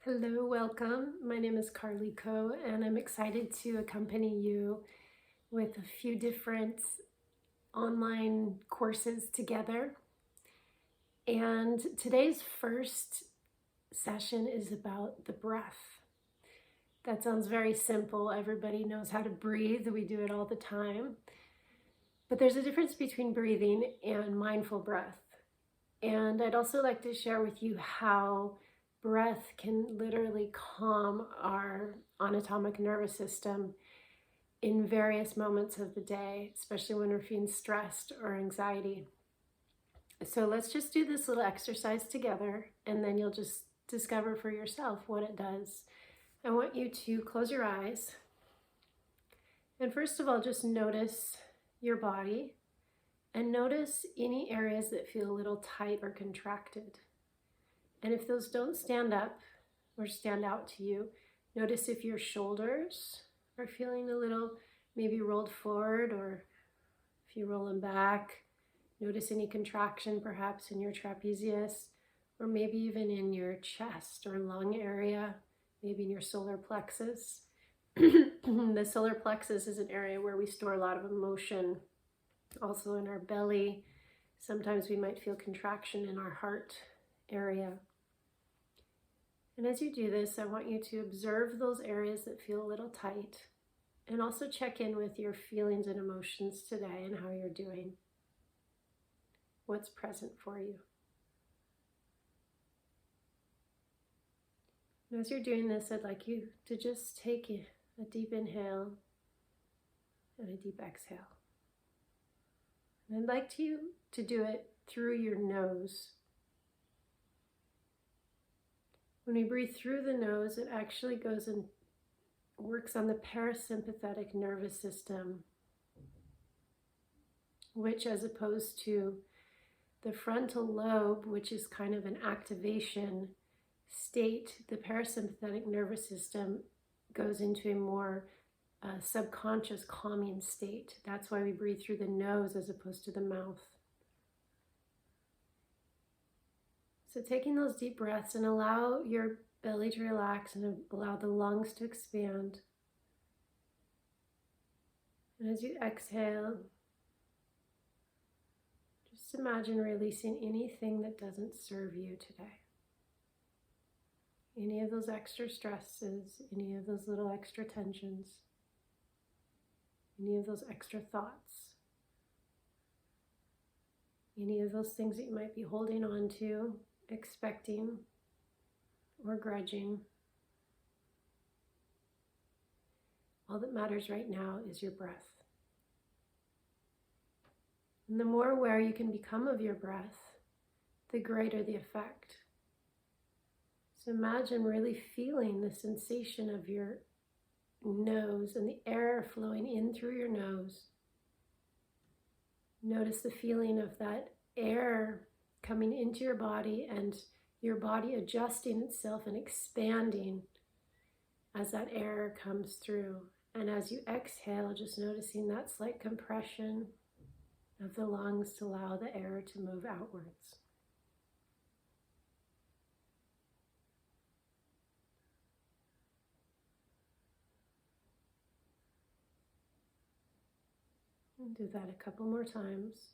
Hello, welcome. My name is Carly Coe, and I'm excited to accompany you with a few different online courses together. And today's first session is about the breath. That sounds very simple. Everybody knows how to breathe. We do it all the time. But there's a difference between breathing and mindful breath. And I'd also like to share with you how breath can literally calm our autonomic nervous system in various moments of the day, especially when we're feeling stressed or anxiety. So let's just do this little exercise together, and then you'll just discover for yourself what it does. I want you to close your eyes. And first of all, just notice your body and notice any areas that feel a little tight or contracted. And if those don't stand up or stand out to you, notice if your shoulders are feeling a little maybe rolled forward, or if you roll them back. Notice any contraction perhaps in your trapezius, or maybe even in your chest or lung area, maybe in your solar plexus. The solar plexus is an area where we store a lot of emotion. Also in our belly, sometimes we might feel contraction in our heart area. And as you do this, I want you to observe those areas that feel a little tight, and also check in with your feelings and emotions today and how you're doing. What's present for you? And as you're doing this, I'd like you to just take a deep inhale and a deep exhale. And I'd like you to do it through your nose. When we breathe through the nose, it actually goes and works on the parasympathetic nervous system, which, as opposed to the frontal lobe, which is kind of an activation state, the parasympathetic nervous system goes into a more subconscious calming state. That's why we breathe through the nose as opposed to the mouth. So taking those deep breaths, and allow your belly to relax and allow the lungs to expand. And as you exhale, just imagine releasing anything that doesn't serve you today. Any of those extra stresses, any of those little extra tensions, any of those extra thoughts, any of those things that you might be holding on to, expecting, or grudging. All that matters right now is your breath. And the more aware you can become of your breath, the greater the effect. So imagine really feeling the sensation of your nose and the air flowing in through your nose. Notice the feeling of that air coming into your body and your body adjusting itself and expanding as that air comes through. And as you exhale, just noticing that slight compression of the lungs to allow the air to move outwards. And do that a couple more times.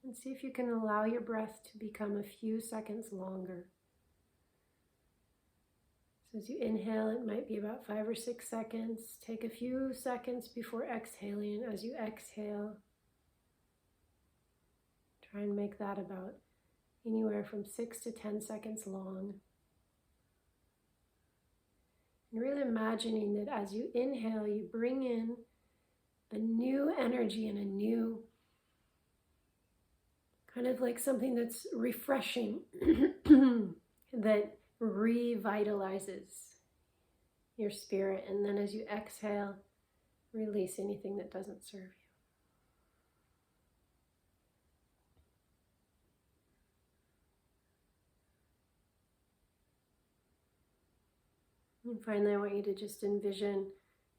And see if you can allow your breath to become a few seconds longer. So as you inhale, it might be about 5 or 6 seconds. Take a few seconds before exhaling. As you exhale, try and make that about anywhere from 6 to 10 seconds long. And really imagining that as you inhale, you bring in a new energy and a new kind of like something that's refreshing, that revitalizes your spirit. And then as you exhale, release anything that doesn't serve you. And finally, I want you to just envision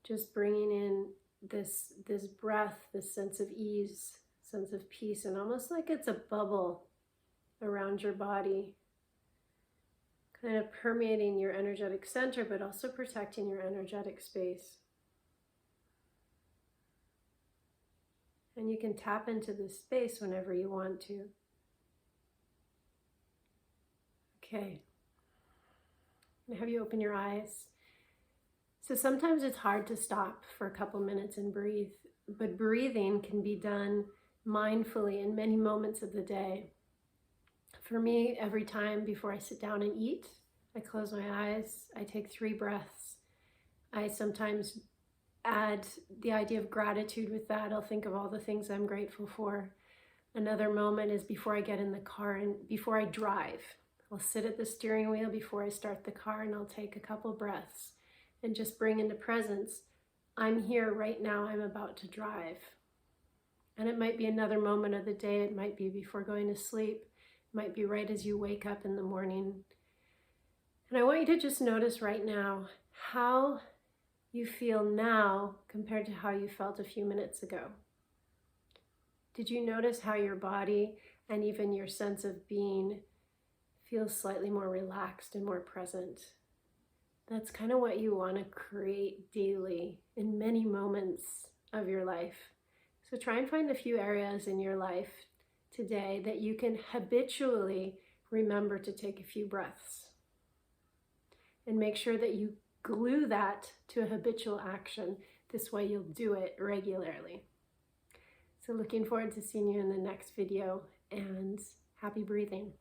just bringing in this breath, this sense of ease, sense of peace, and almost like it's a bubble around your body, kind of permeating your energetic center, but also protecting your energetic space. And you can tap into this space whenever you want to. Okay. And have you open your eyes. So sometimes it's hard to stop for a couple minutes and breathe, but breathing can be done mindfully in many moments of the day. For me, every time before I sit down and eat, I close my eyes, I take 3 breaths. I sometimes add the idea of gratitude with that. I'll think of all the things I'm grateful for. Another moment is before I get in the car and before I drive. I'll sit at the steering wheel before I start the car and I'll take a couple breaths and just bring into presence, I'm here right now, I'm about to drive. And it might be another moment of the day, it might be before going to sleep, it might be right as you wake up in the morning. And I want you to just notice right now how you feel now compared to how you felt a few minutes ago. Did you notice how your body and even your sense of being feels slightly more relaxed and more present? That's kind of what you want to create daily in many moments of your life. So try and find a few areas in your life today that you can habitually remember to take a few breaths. And make sure that you glue that to a habitual action. This way you'll do it regularly. So looking forward to seeing you in the next video, and happy breathing.